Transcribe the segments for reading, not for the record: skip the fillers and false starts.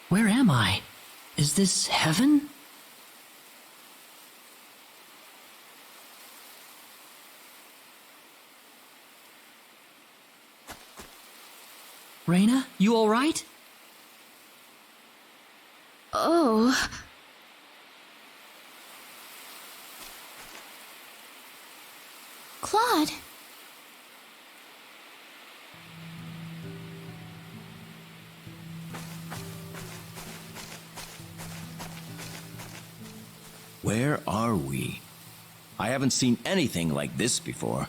Where am I? Is this heaven? Reina, you all right? Oh. Claude. Where are we? I haven't seen anything like this before.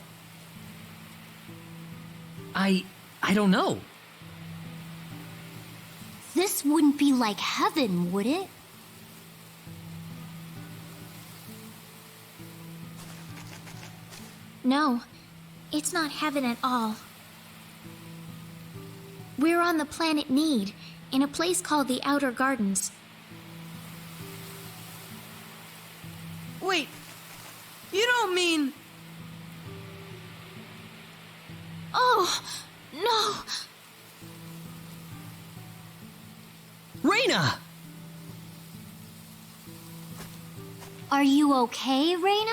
I don't know. This wouldn't be like heaven, would it? No, it's not heaven at all. We're on the planet Nede, in a place called the Outer Gardens. Wait, you don't mean... Oh, no! Reina! Are you okay, Reina?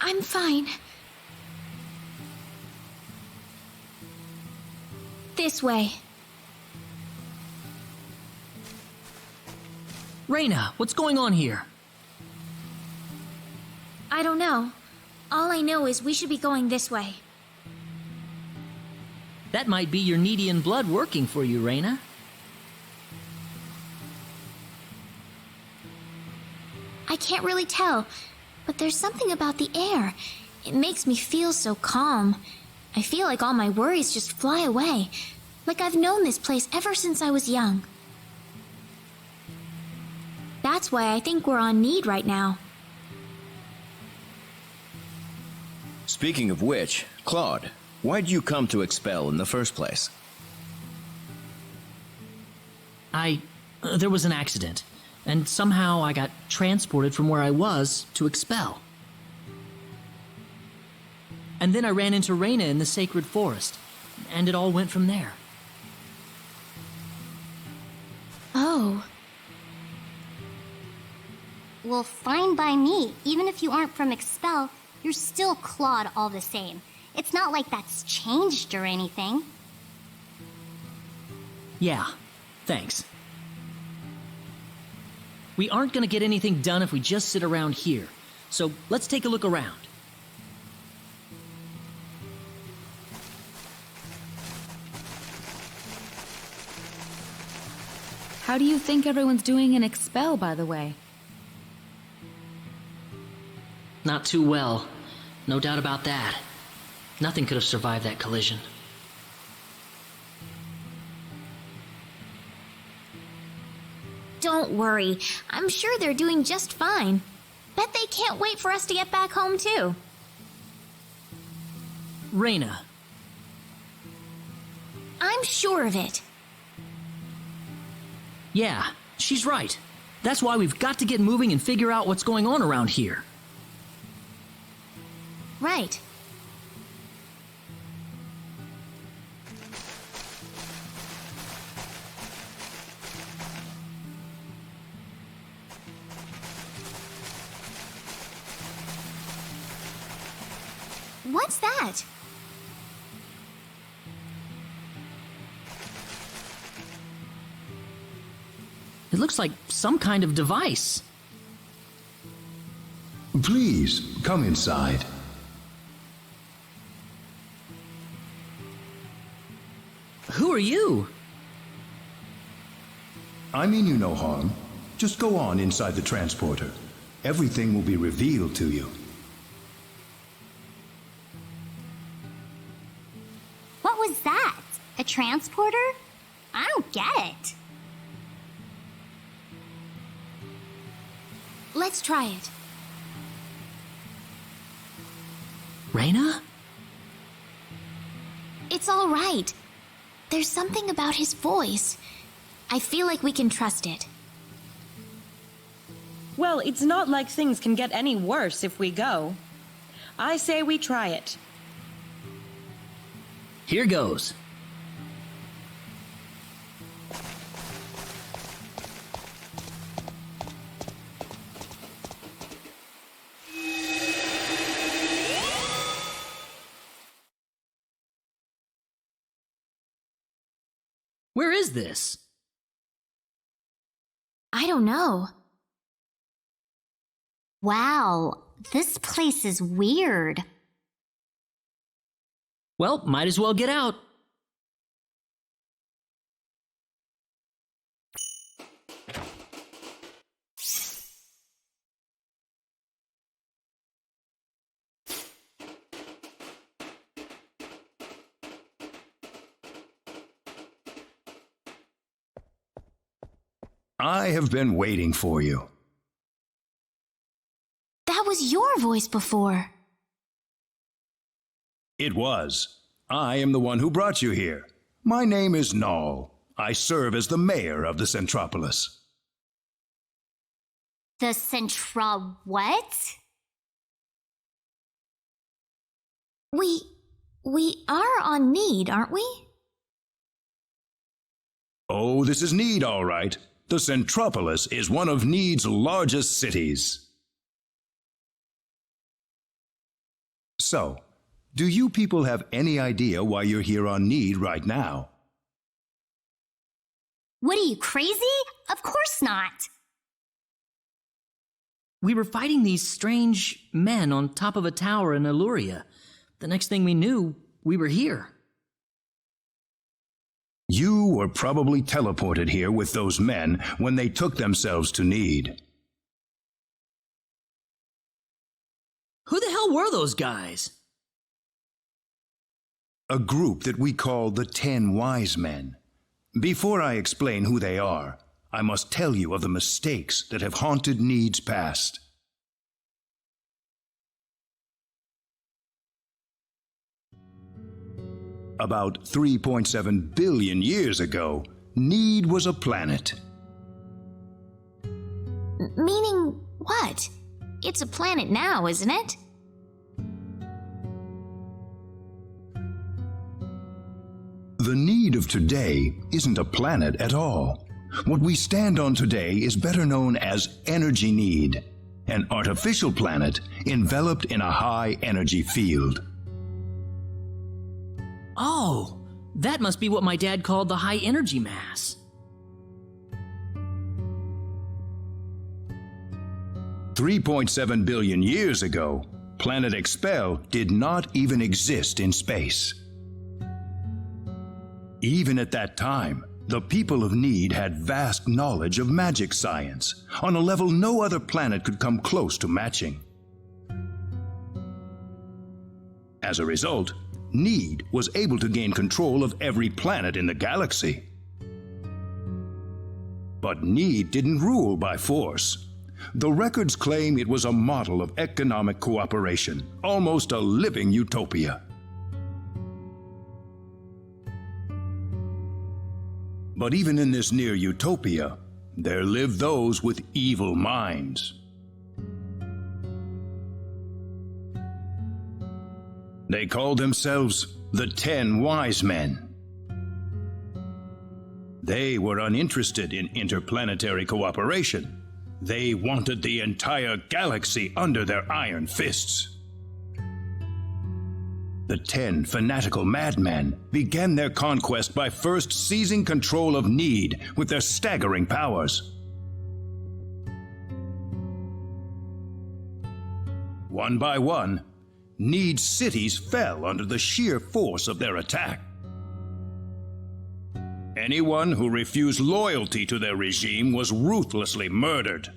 I'm fine. This way. Reina, what's going on here? I don't know. All I know is we should be going this way. That might be your Nedean blood working for you, Reina. I can't really tell, but there's something about the air. It makes me feel so calm. I feel like all my worries just fly away, like I've known this place ever since I was young. That's why I think we're on Nede right now. Speaking of which, Claude, why'd you come to Expel in the first place? There was an accident, and somehow I got transported from where I was to Expel. And then I ran into Reina in the sacred forest, and it all went from there. Oh. Well, fine by me. Even if you aren't from Expel, you're still Claude all the same. It's not like that's changed or anything. Yeah, thanks. We aren't gonna get anything done if we just sit around here, so let's take a look around. How do you think everyone's doing in Expel, by the way? Not too well. No doubt about that. Nothing could have survived that collision. Don't worry. I'm sure they're doing just fine. Bet they can't wait for us to get back home, too. Reina. I'm sure of it. Yeah, she's right. That's why we've got to get moving and figure out what's going on around here. Right. What's that? It looks like some kind of device. Please, come inside. Who are you? I mean you no harm. Just go on inside the transporter. Everything will be revealed to you. What was that? A transporter? I don't get it. Let's try it. Reina? It's all right. There's something about his voice. I feel like we can trust it. Well, it's not like things can get any worse if we go. I say we try it. Here goes. Where is this? I don't know. Wow, this place is weird. Well, might as well get out. I have been waiting for you. That was your voice before. It was. I am the one who brought you here. My name is Nall. I serve as the mayor of the Centropolis. The what? We are on Nede, aren't we? Oh, this is Nede, all right. The Centropolis is one of Nede's largest cities. So, do you people have any idea why you're here on Nede right now? What are you, crazy? Of course not. We were fighting these strange men on top of a tower in Illuria. The next thing we knew, we were here. You were probably teleported here with those men when they took themselves to Nede. Who the hell were those guys? A group that we call the 10 Wise Men. Before I explain who they are, I must tell you of the mistakes that have haunted Nede's past. About 3.7 billion years ago, Nede was a planet. Meaning what? It's a planet now, isn't it? The Nede of today isn't a planet at all. What we stand on today is better known as Energy Nede, an artificial planet enveloped in a high-energy field. Oh, that must be what my dad called the high energy mass. $3.7 billion years ago, Planet Expel did not even exist in space. Even at that time, the people of Nede had vast knowledge of magic science, on a level no other planet could come close to matching. As a result, Nede was able to gain control of every planet in the galaxy. But Nede didn't rule by force. The records claim it was a model of economic cooperation, almost a living utopia. But even in this near utopia, there lived those with evil minds. They called themselves the 10 Wise Men. They were uninterested in interplanetary cooperation. They wanted the entire galaxy under their iron fists. The 10 fanatical madmen began their conquest by first seizing control of Nede with their staggering powers. One by one, Nede's cities fell under the sheer force of their attack. Anyone who refused loyalty to their regime was ruthlessly murdered.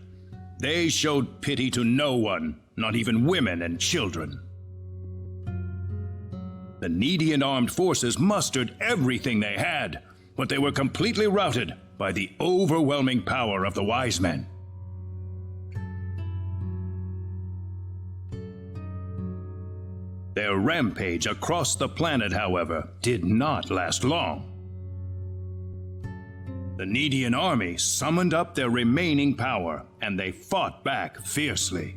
They showed pity to no one, not even women and children. The Nedean armed forces mustered everything they had, but they were completely routed by the overwhelming power of the Wise Men. Their rampage across the planet, however, did not last long. The Nedean army summoned up their remaining power, and they fought back fiercely.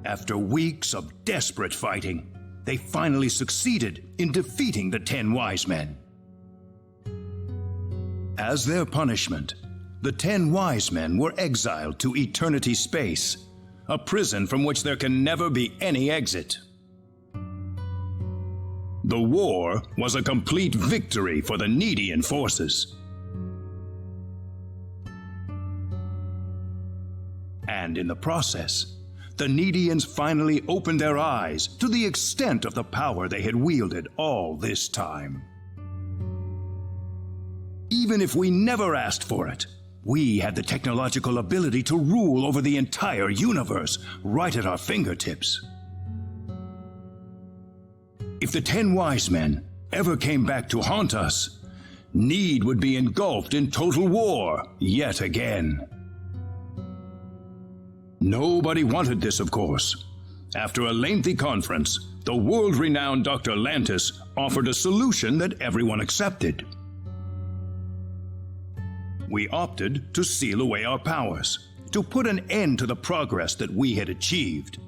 After weeks of desperate fighting, they finally succeeded in defeating the 10 wise men. As their punishment, the 10 wise men were exiled to eternity space, a prison from which there can never be any exit. The war was a complete victory for the Nedean forces. And in the process, the Nedeans finally opened their eyes to the extent of the power they had wielded all this time. Even if we never asked for it, we had the technological ability to rule over the entire universe right at our fingertips. If the 10 wise men ever came back to haunt us, Nede would be engulfed in total war yet again. Nobody wanted this, of course. After a lengthy conference, the world-renowned Dr. Lantis offered a solution that everyone accepted. We opted to seal away our powers, to put an end to the progress that we had achieved.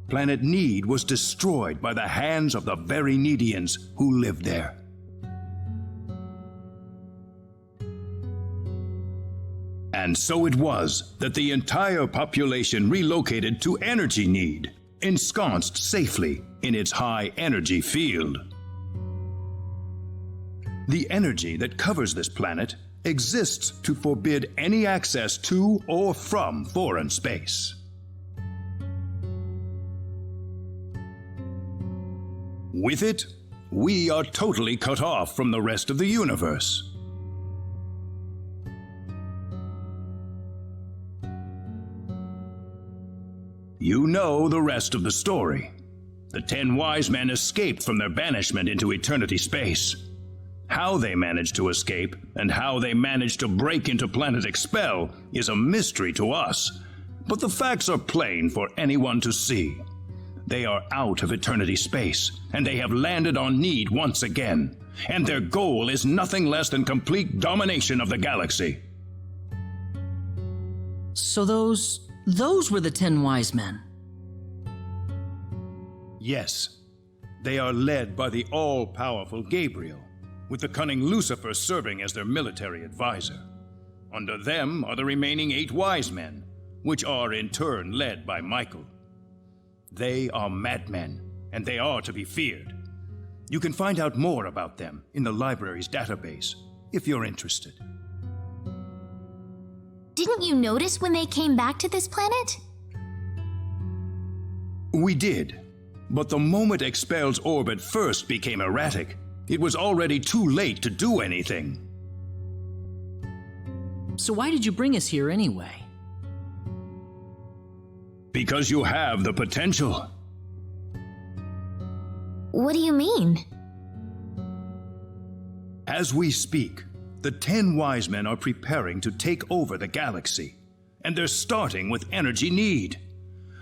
Planet Nede was destroyed by the hands of the very Nedeans who lived there. And so it was that the entire population relocated to Energy Nede, ensconced safely in its high energy field. The energy that covers this planet exists to forbid any access to or from foreign space. With it, we are totally cut off from the rest of the universe. You know the rest of the story. The 10 wise men escaped from their banishment into eternity space. How they managed to escape and how they managed to break into planet Expel is a mystery to us, but the facts are plain for anyone to see. They are out of eternity space, and they have landed on Nede once again, and their goal is nothing less than complete domination of the galaxy. So those were the 10 wise men. Yes, they are led by the all-powerful Gabriel, with the cunning Lucifer serving as their military advisor. Under them are the remaining 8 wise men, which are in turn led by Michael. They are madmen, and they are to be feared. You can find out more about them in the library's database, if you're interested. Didn't you notice when they came back to this planet? We did, but the moment Expel's orbit first became erratic, it was already too late to do anything. So why did you bring us here anyway? Because you have the potential. What do you mean? As we speak, the 10 wise men are preparing to take over the galaxy, and they're starting with Energy Nede.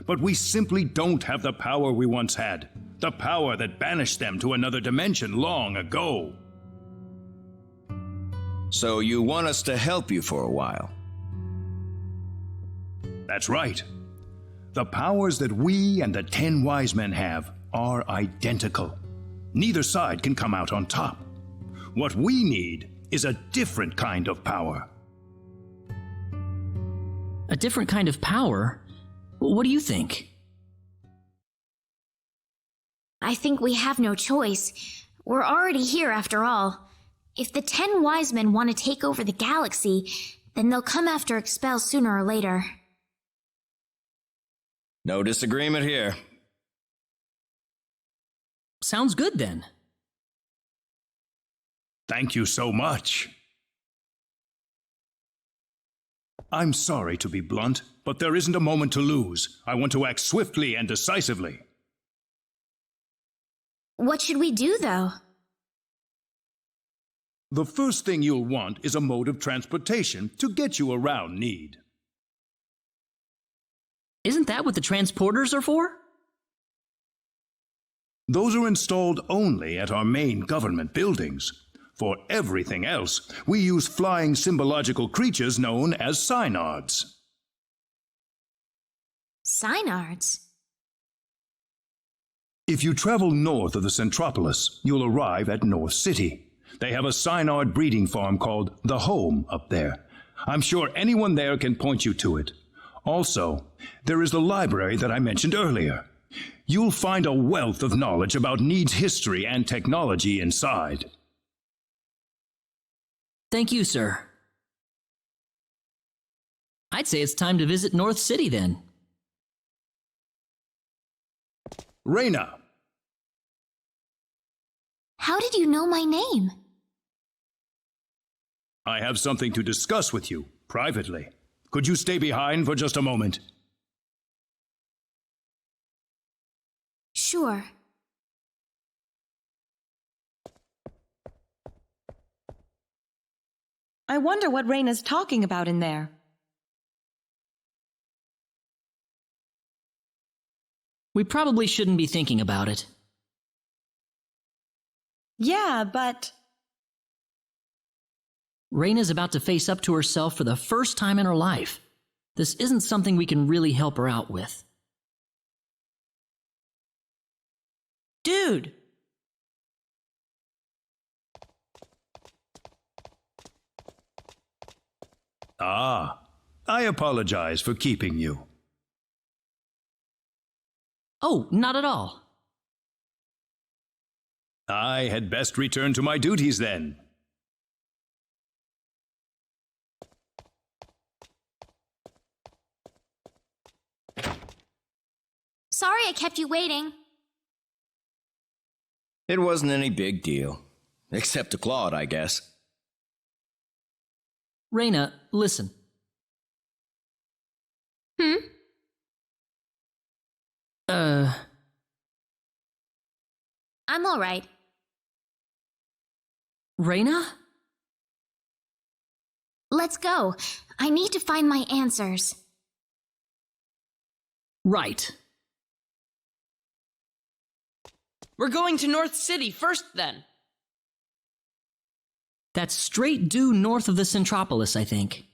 But we simply don't have the power we once had, the power that banished them to another dimension long ago. So you want us to help you for a while? That's right. The powers that we and the 10 wise men have are identical. Neither side can come out on top. What we need is a different kind of power. A different kind of power? What do you think? I think we have no choice. We're already here after all. If the 10 wise men want to take over the galaxy, then they'll come after Expel sooner or later. No disagreement here. Sounds good then. Thank you so much. I'm sorry to be blunt, but there isn't a moment to lose. I want to act swiftly and decisively. What should we do, though? The first thing you'll want is a mode of transportation to get you around Nede. Isn't that what the transporters are for? Those are installed only at our main government buildings. For everything else, we use flying symbological creatures known as synards. Synards? If you travel north of the Centropolis, you'll arrive at North City. They have a synard breeding farm called The Home up there. I'm sure anyone there can point you to it. Also, there is the library that I mentioned earlier. You'll find a wealth of knowledge about Nede's history and technology inside. Thank you, sir. I'd say it's time to visit North City then. Reyna. How did you know my name? I have something to discuss with you, privately. Could you stay behind for just a moment? Sure. I wonder what Reyna's talking about in there. We probably shouldn't be thinking about it. Yeah, but... Reyna's about to face up to herself for the first time in her life. This isn't something we can really help her out with. Dude! Ah, I apologize for keeping you. Oh, not at all. I had best return to my duties then. Sorry I kept you waiting. It wasn't any big deal. Except to Claude, I guess. Reyna, listen. I'm all right. Reyna? Let's go. I need to find my answers. Right. We're going to North City first, then. That's straight due north of the Centropolis, I think.